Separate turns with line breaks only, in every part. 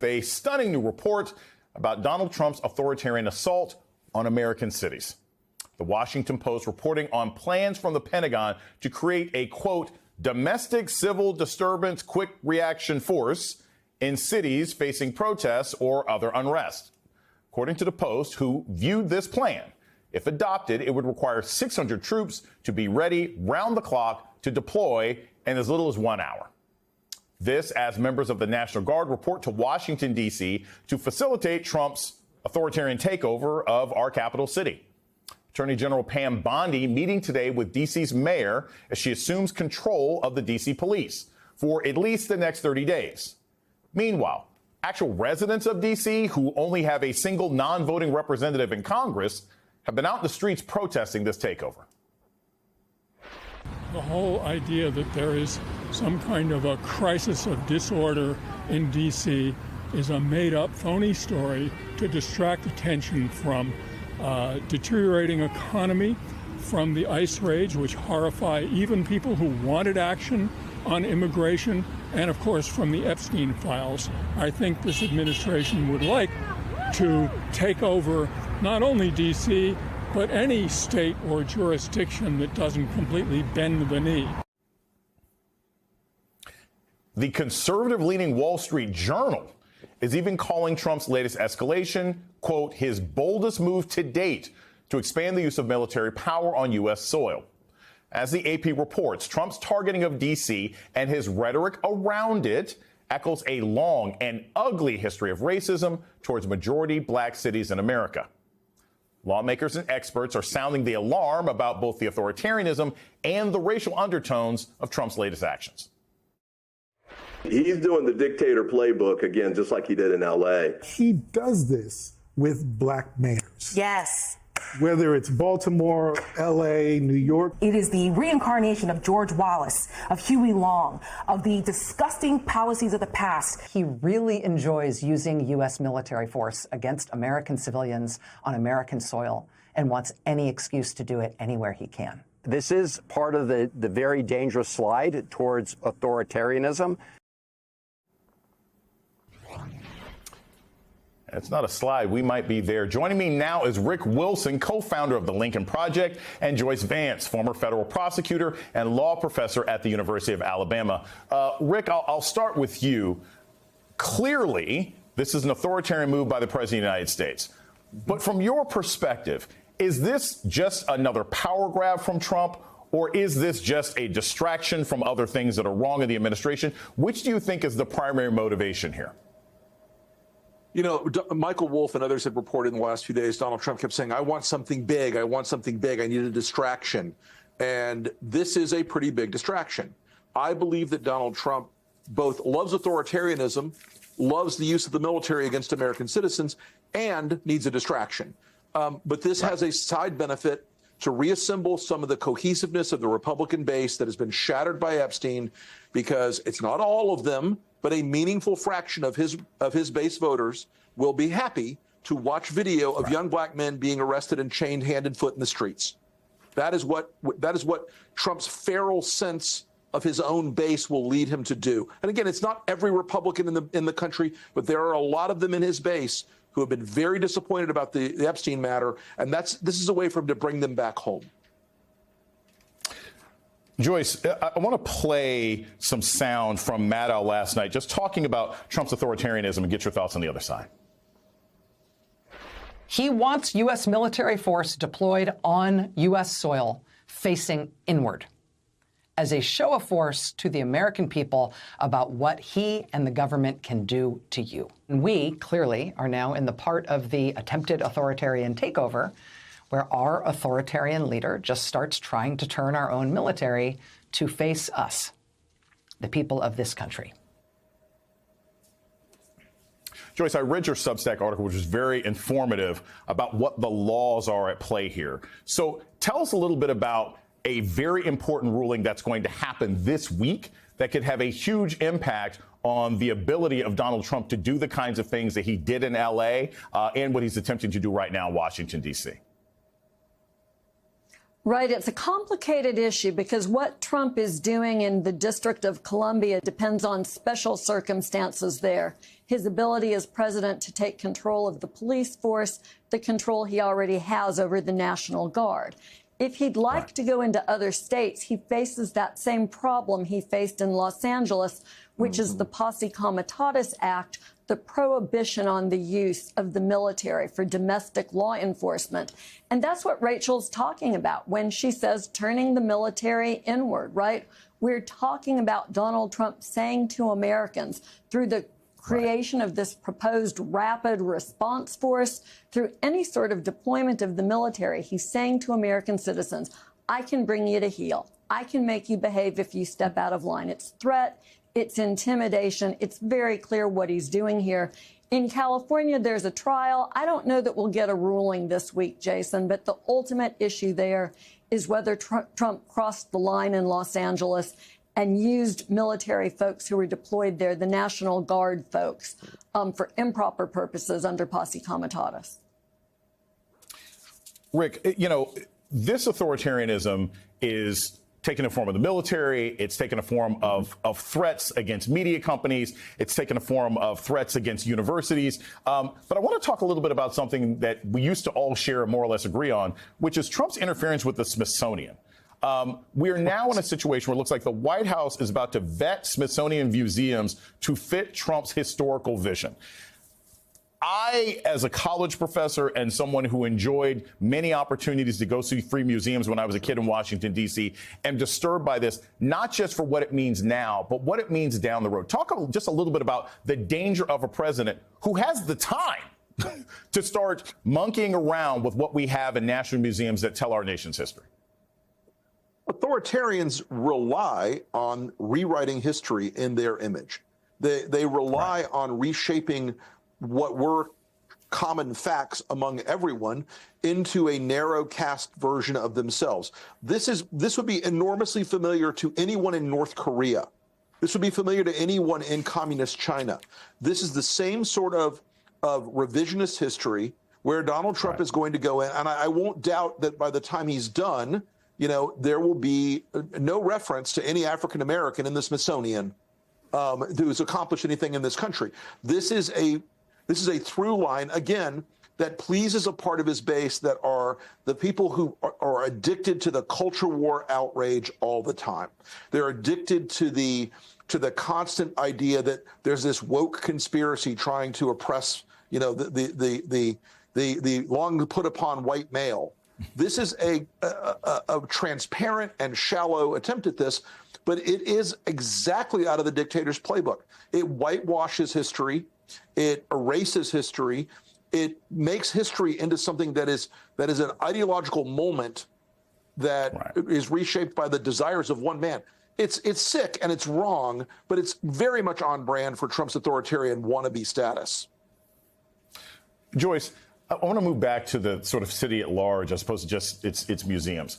A stunning new report about Donald Trump's authoritarian assault on American cities. The Washington Post reporting on plans from the Pentagon to create a, quote, domestic civil disturbance quick reaction force in cities facing protests or other unrest. According to the Post, who viewed this plan, if adopted, it would require 600 troops to be ready round the clock to deploy in as little as 1 hour. This as members of the National Guard report to Washington, D.C. to facilitate Trump's authoritarian takeover of our capital city. Attorney General Pam Bondi meeting today with D.C.'s mayor as she assumes control of the D.C. police for at least the next 30 days. Meanwhile, actual residents of D.C. who only have a single non-voting representative in Congress have been out in the streets protesting this takeover.
The whole idea that there is some kind of a crisis of disorder in D.C. is a made-up, phony story to distract attention from deteriorating economy, from the ICE raids, which horrify even people who wanted action on immigration, and of course from the Epstein files. I think this administration would like to take over not only D.C., but any state or jurisdiction that doesn't completely bend the knee.
The conservative-leaning Wall Street Journal is even calling Trump's latest escalation, quote, his boldest move to date to expand the use of military power on U.S. soil. As the AP reports, Trump's targeting of D.C. and his rhetoric around it echoes a long and ugly history of racism towards majority black cities in America. Lawmakers and experts are sounding the alarm about both the authoritarianism and the racial undertones of Trump's latest actions.
He's doing the dictator playbook again, just like he did in L.A.
He does this with black mayors.
Yes.
Whether it's Baltimore, L.A., New York.
It is the reincarnation of George Wallace, of Huey Long, of the disgusting policies of the past.
He really enjoys using U.S. military force against American civilians on American soil and wants any excuse to do it anywhere he can.
This is part of the very dangerous slide towards authoritarianism.
It's not a slide. We might be there. Joining me now is Rick Wilson, co-founder of the Lincoln Project, and Joyce Vance, former federal prosecutor and law professor at the University of Alabama. Rick, I'll start with you. Clearly, this is an authoritarian move by the President of the United States. But from your perspective, is this just another power grab from Trump, or is this just a distraction from other things that are wrong in the administration? Which do you think is the primary motivation here?
You know, Michael Wolff and others have reported in the last few days, Donald Trump kept saying, I want something big. I want something big. I need a distraction. And this is a pretty big distraction. I believe that Donald Trump both loves authoritarianism, loves the use of the military against American citizens, and needs a distraction. But this has a side benefit to reassemble some of the cohesiveness of the Republican base that has been shattered by Epstein, because it's not all of them, but a meaningful fraction of his base voters will be happy to watch video of young black men being arrested and chained hand and foot in the streets. That is what Trump's feral sense of his own base will lead him to do. And again, it's not every Republican in the country, but there are a lot of them in his base who have been very disappointed about the Epstein matter, and this is a way for him to bring them back home.
Joyce, I want to play some sound from Maddow last night, just talking about Trump's authoritarianism, and get your thoughts on the other side.
He wants U.S. military force deployed on U.S. soil facing inward as a show of force to the American people about what he and the government can do to you. And we clearly are now in the part of the attempted authoritarian takeover where our authoritarian leader just starts trying to turn our own military to face us, the people of this country.
Joyce, I read your Substack article, which was very informative about what the laws are at play here. So tell us a little bit about a very important ruling that's going to happen this week that could have a huge impact on the ability of Donald Trump to do the kinds of things that he did in L.A. And what he's attempting to do right now in Washington, D.C.
Right. It's a complicated issue because what Trump is doing in the District of Columbia depends on special circumstances there. his ability as president to take control of the police force, the control he already has over the National Guard. If he'd like to go into other states, he faces that same problem he faced in Los Angeles, which is the Posse Comitatus Act, the prohibition on the use of the military for domestic law enforcement. And that's what Rachel's talking about when she says turning the military inward, right? We're talking about Donald Trump saying to Americans through the creation of this proposed rapid response force, through any sort of deployment of the military, he's saying to American citizens, I can bring you to heel. I can make you behave if you step out of line. It's threat. It's intimidation. It's very clear what he's doing here. In California, there's a trial. I don't know that we'll get a ruling this week, Jason, but the ultimate issue there is whether Trump crossed the line in Los Angeles and used military folks who were deployed there, the National Guard folks, for improper purposes under Posse Comitatus.
Rick, you know, this authoritarianism is taking the form of the military. It's taken a form of threats against media companies. It's taken a form of threats against universities. But I want to talk a little bit about something that we used to all share and more or less agree on, which is Trump's interference with the Smithsonian. We are now in a situation where it looks like the White House is about to vet Smithsonian museums to fit Trump's historical vision. I, as a college professor and someone who enjoyed many opportunities to go see free museums when I was a kid in Washington, D.C., am disturbed by this, not just for what it means now, but what it means down the road. Talk just a little bit about the danger of a president who has the time to start monkeying around with what we have in national museums that tell our nation's history.
Authoritarians rely on rewriting history in their image. They rely on reshaping what were common facts among everyone into a narrow cast version of themselves. This would be enormously familiar to anyone in North Korea. This would be familiar to anyone in communist China. This is the same sort of revisionist history where Donald Trump is going to go in, and I won't doubt that by the time he's done, you know, there will be no reference to any African American in the Smithsonian who has accomplished anything in this country. This is a through line, again, that pleases a part of his base that are the people who are addicted to the culture war outrage all the time. They're addicted to the constant idea that there's this woke conspiracy trying to oppress, you know, the long put upon white male. This is a transparent and shallow attempt at this, but it is exactly out of the dictator's playbook. It whitewashes history. It erases history. It makes history into something that is an ideological moment that is reshaped by the desires of one man. It's sick and it's wrong, but it's very much on brand for Trump's authoritarian wannabe status.
Joyce, I want to move back to the sort of city at large as opposed to just its museums.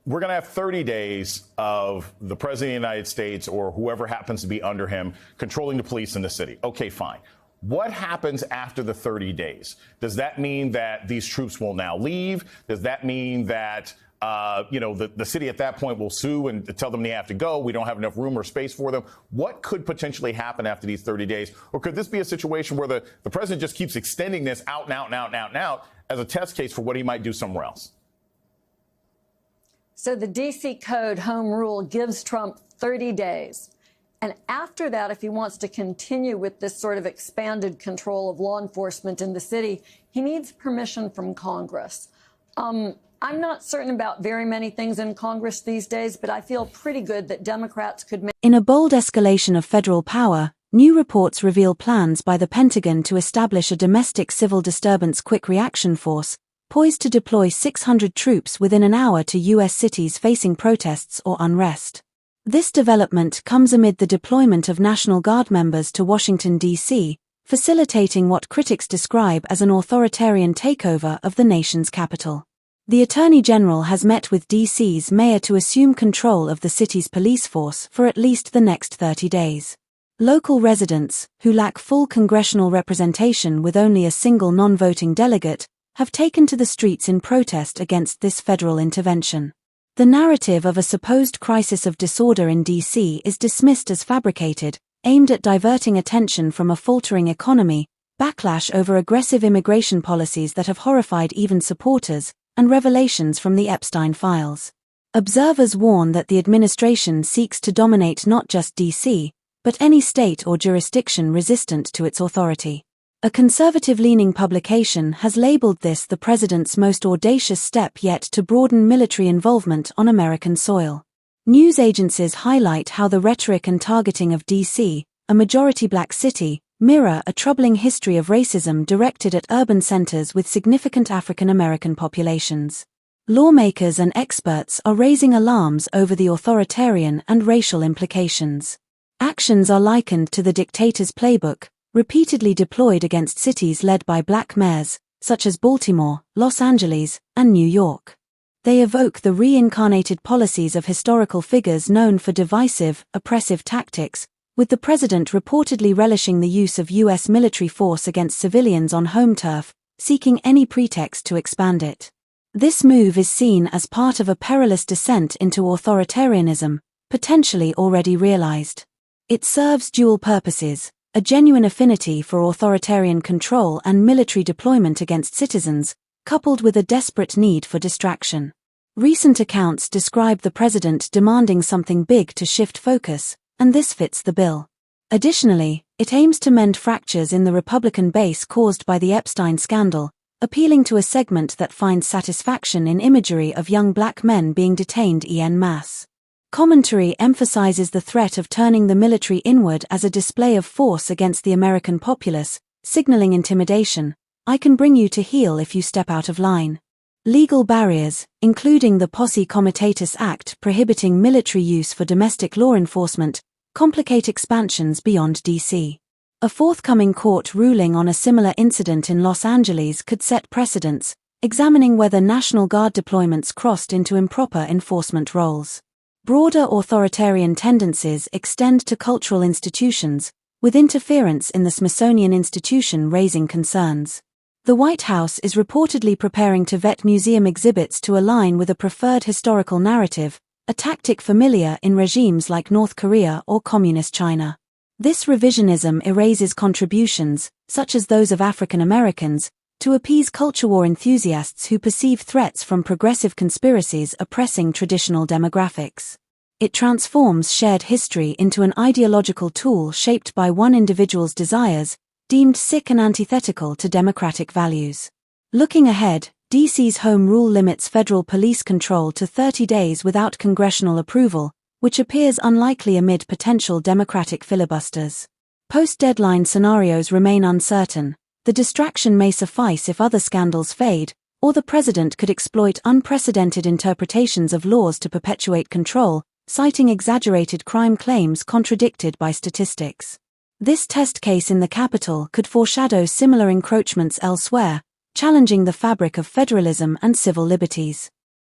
We're going to have 30 days of the president of the United States or whoever happens to be under him controlling the police in the city. OK, fine. What happens after the 30 days? Does that mean that these troops will now leave? Does that mean that, the city at that point will sue and tell them they have to go? We don't have enough room or space for them. What could potentially happen after these 30 days? Or could this be a situation where the president just keeps extending this out and out and out and out and out as a test case for what he might do somewhere else?
So the D.C. Code home rule gives Trump 30 days. And after that, if he wants to continue with this sort of expanded control of law enforcement in the city, he needs permission from Congress. I'm not certain about very many things in Congress these days, but I feel pretty good that Democrats could make.
In a bold escalation of federal power, new reports reveal plans by the Pentagon to establish a domestic civil disturbance quick reaction force, poised to deploy 600 troops within an hour to U.S. cities facing protests or unrest. This development comes amid the deployment of National Guard members to Washington, D.C., facilitating what critics describe as an authoritarian takeover of the nation's capital. The Attorney General has met with D.C.'s mayor to assume control of the city's police force for at least the next 30 days. Local residents, who lack full congressional representation with only a single non-voting delegate, have taken to the streets in protest against this federal intervention. The narrative of a supposed crisis of disorder in D.C. is dismissed as fabricated, aimed at diverting attention from a faltering economy, backlash over aggressive immigration policies that have horrified even supporters, and revelations from the Epstein files. Observers warn that the administration seeks to dominate not just D.C., but any state or jurisdiction resistant to its authority. A conservative-leaning publication has labeled this the president's most audacious step yet to broaden military involvement on American soil. News agencies highlight how the rhetoric and targeting of D.C., a majority black city, mirror a troubling history of racism directed at urban centers with significant African American populations. Lawmakers and experts are raising alarms over the authoritarian and racial implications. Actions are likened to the dictator's playbook, repeatedly deployed against cities led by black mayors, such as Baltimore, Los Angeles, and New York. They evoke the reincarnated policies of historical figures known for divisive, oppressive tactics, with the president reportedly relishing the use of U.S. military force against civilians on home turf, seeking any pretext to expand it. This move is seen as part of a perilous descent into authoritarianism, potentially already realized. It serves dual purposes: a genuine affinity for authoritarian control and military deployment against citizens, coupled with a desperate need for distraction. Recent accounts describe the president demanding something big to shift focus, and this fits the bill. Additionally, it aims to mend fractures in the Republican base caused by the Epstein scandal, appealing to a segment that finds satisfaction in imagery of young black men being detained en masse. Commentary emphasizes the threat of turning the military inward as a display of force against the American populace, signaling intimidation. "I can bring you to heel if you step out of line." Legal barriers, including the Posse Comitatus Act prohibiting military use for domestic law enforcement, complicate expansions beyond D.C. A forthcoming court ruling on a similar incident in Los Angeles could set precedents, examining whether National Guard deployments crossed into improper enforcement roles. Broader authoritarian tendencies extend to cultural institutions, with interference in the Smithsonian Institution raising concerns. The White House is reportedly preparing to vet museum exhibits to align with a preferred historical narrative, a tactic familiar in regimes like North Korea or Communist China. This revisionism erases contributions, such as those of African Americans, to appease culture war enthusiasts who perceive threats from progressive conspiracies oppressing traditional demographics. It transforms shared history into an ideological tool shaped by one individual's desires, deemed sick and antithetical to democratic values. Looking ahead, D.C.'s home rule limits federal police control to 30 days without congressional approval, which appears unlikely amid potential Democratic filibusters. Post-deadline scenarios remain uncertain. The distraction may suffice if other scandals fade, or the president could exploit unprecedented interpretations of laws to perpetuate control, citing exaggerated crime claims contradicted by statistics. This test case in the Capitol could foreshadow similar encroachments elsewhere, challenging the fabric of federalism and civil liberties.